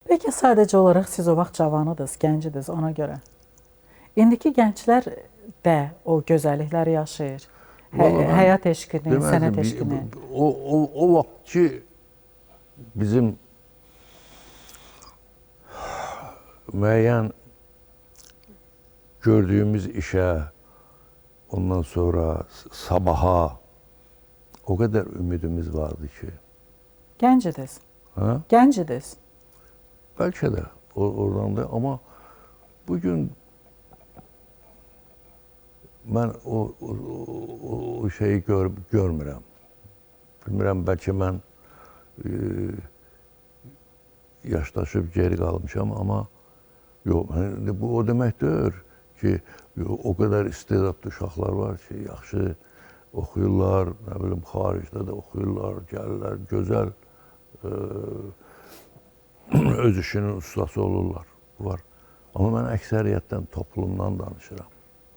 Bəlkə sadəcə olaraq siz o vaxt cavanıdınız, gəncidiniz ona görə. İndiki gənclər də o gözəllikləri yaşayır. Həyat eşqini, sənət eşqini. O vaxt ki bizim müəyyən gördüyümüz işə, ondan sonra sabaha o qədər ümidimiz vardı ki. Gəncidiniz. Hə? Gəncidiniz. Bəlkə də oradan da, amma bugün mən o şeyi görmürəm. Bilmirəm, bəlkə mən yaşdaşıb geri qalmışam, amma yox, bu o demək deyil ki, o qədər istedadlı uşaqlar var ki, yaxşı oxuyurlar, nə bilim, xaricdə də oxuyurlar, gəlirlər, gözəl öz işinin ustası olurlar, var. Amma mən əksəriyyətdən toplumdan danışıram.